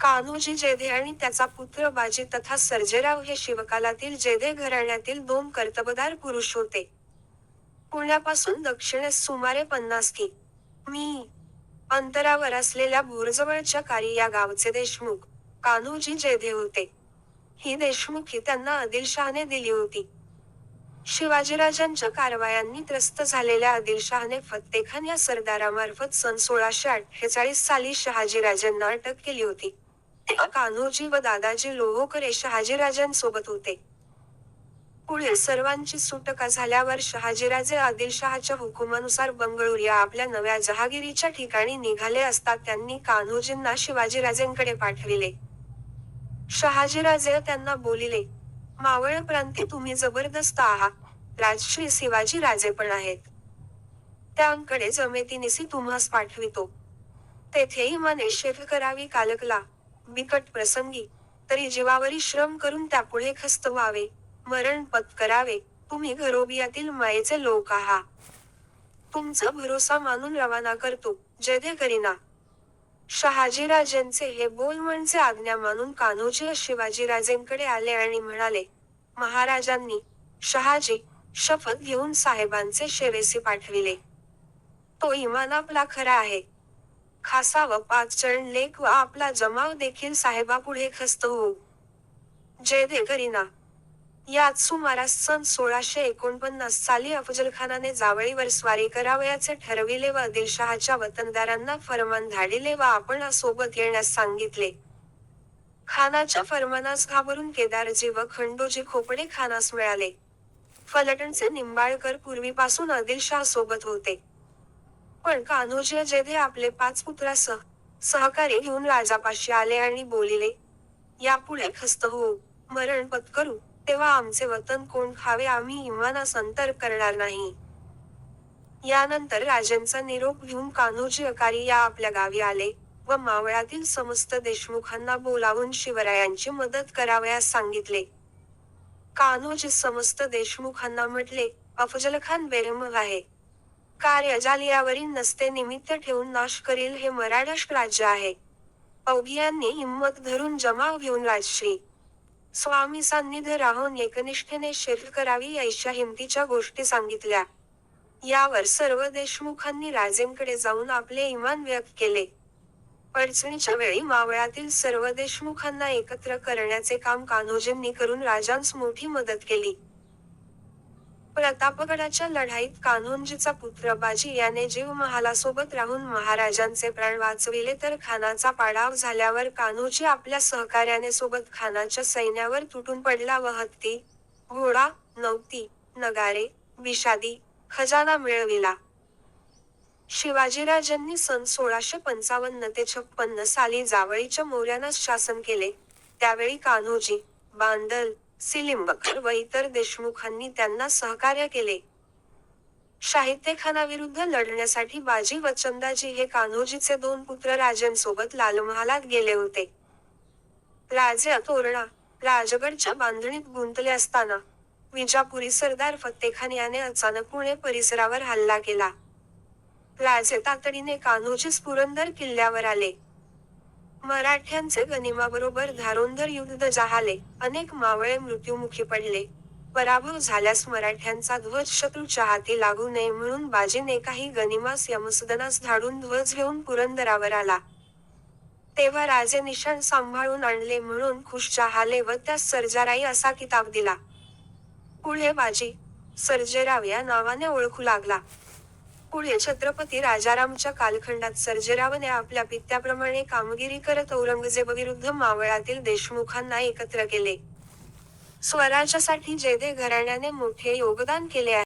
कान्होजी जेधे आणि त्याचा पुत्र बाजी तथा सर्जेराव हे शिवकालातील जेधे घराण्यातील दोन कर्तबगार पुरुष होते. पुण्यापासून दक्षिणेस सुमारे 50 मी. अंतरावर असलेल्या भोरजवळच्या कारी या गावचे देशमुख, कान्होजी जेधे होते. ही देशमुखी त्यांना आदिलशहाने दिली होती. शिवाजीराजांच्या कारवायांनी त्रस्त झालेल्या आदिलशहाने फत्तेखान या सरदारामार्फत सन 1648 साली शहाजीराजांना अटक केली होती. तेव्हा कान्होजी व दादाजी लोहोकर हे शहाजीराजांसोबत होते. पुढे सर्वांची सुटका झाल्यावर शहाजीराजे आदिलशहाच्या हुकुमानुसार बंगळूर या आपल्या नव्या जहागिरीच्या ठिकाणी निघाले असता त्यांनी कान्होजींना शिवाजीराजेंकडे पाठविले. शहाजीराजे त्यांना बोलिले, मावळ प्रांती तुम्ही जबरदस्त आहात, राजश्री शिवाजी राजे पण आहेत. त्यांकडे जमेतीनिसी तुम्हास पाठवितो. तेथे इमाने शेफ करावी कालकला, बिकट प्रसंगी, तरी जीवावरी श्रम करून त्यापुढे खस्त व्हावे, मरण पत्करावे. तुम्ही घरोबियातील मायेचे लोक आहात. तुमचा भरोसा मानून रवाना करतो, जेधे करीना. शहाजीराजेंचे हे बोल म्हणजे आज्ञा मानून कान्होजी शिवाजीराजेंकडे आले आणि म्हणाले, महाराजांनी, शहाजी, शपथ घेऊन साहेबांचे शेवेसी पाठविले. तो इमान आपला खरा आहे. खासा व 5 जण लेक व आपला जमाव देखील साहेबापुढे खस्त होऊ, जेधे करीना. याच सुमारास सन 1649 साली अफजलखानाने जावळीवर स्वारी करावयाचे ठरविले व आदिलशहाच्या वतनदारांना फरमान धाडिले व आपण सोबत येण्यास सांगितले. खानाच्या फरमानास घाबरून केदारजी व खंडोजी खोपडे खानास मिळाले. फलटणचे निंबाळकर पूर्वीपासून आदिलशहा सोबत होते. पण कान्होजी जेधे आपले 5 पुत्रासह सहकारी घेऊन राजापाशी आले आणि बोलिले, यापुढे खस्त होऊ, मरण पत्करू, तेव्हा आमचे वतन कोण खावे आम्ही इमानास अंतर करणार नाही. यानंतर राजांचा निरोप घेऊन कान्होजी अकारी या आपल्या गावी आले व मावळातील समस्त देशमुखांना बोलावून शिवरायांची मदत करावयास सांगितले. कान्होजी समस्त देशमुखांना म्हटले, अफजलखान बेरहम आहे. कार्य जालियावरी नसते निमित्त ठेवून नाश करील हे मराठा राज्य आहे. अवघियांनी हिंमत धरून जमाव घेऊन राजश्री स्वामी सान्निध्य राहून एकनिष्ठेने शेफ करावी अशा हिमतीच्या गोष्टी सांगितल्या. यावर सर्व देशमुखांनी राजेंकडे जाऊन आपले इमान व्यक्त केले. अडचणीच्या वेळी मावळातील सर्व देशमुखांना एकत्र करण्याचे काम कान्होजींनी करून राजांस मोठी मदत केली. प्रतापगडाच्या लढाईत कान्होजीचा पुत्र बाजी याने जीव महालासोबत राहून महाराजांचे प्राण वाचविले तर खानाचा पाडाव झाल्यावर कान्होजी आपल्या सहकार्याने सोबत खानाच्या सैन्यावर तुटून पडला व हत्ती, घोडा, नौती, नगारे, विषादी, खजाना मिळविला. शिवाजीराजांनी सन 1655 ते 56 साली जावळीच्या मौर्यानास शासन केले. त्यावेळी कान्होजी, बांदल, सिलिंबकर व इतर देशमुखांनी त्यांना सहकार्य केले. शाहिस्तेखानाविरुद्ध लढण्यासाठी बाजी व चंदाजी हे कान्होजीचे 2 पुत्र राजांसोबत लालमहालात गेले होते. राजे तोरणा, राजगडच्या बांधणीत गुंतले असताना विजापुरी सरदार फत्तेखान याने अचानक पुणे परिसरावर हल्ला केला. राजे तातडीने कान्होजीस पुरंदर किल्ल्यावर आले. मराठ्यांचे गनिमाबरोबर धारोंधर युद्ध जाहले, अनेक मावळे मृत्युमुखी पडले. पराभव झाल्यास मराठ्यांचा ध्वज शत्रूच्या हाती लागू नये म्हणून बाजीने काही गनिमास यमसदनास धाडून ध्वज घेऊन पुरंदरावर आला. तेव्हा राजे निशाण सांभाळून आणले म्हणून खुश जाहले व त्यास सर्जेराव असा किताब दिला. पुढे बाजी, सर्जेराव या नावाने ओळखू लागला. पुढे छत्रपती राजारामच्या कालखंडात सर्जेरावने आपल्या पित्याप्रमाणे कामगिरी करत औरंगजेबाविरुद्ध मावळातील देशमुखांना एकत्र केले. स्वराज्यासाठी जेधे घराण्याने मोठे योगदान केले आहे.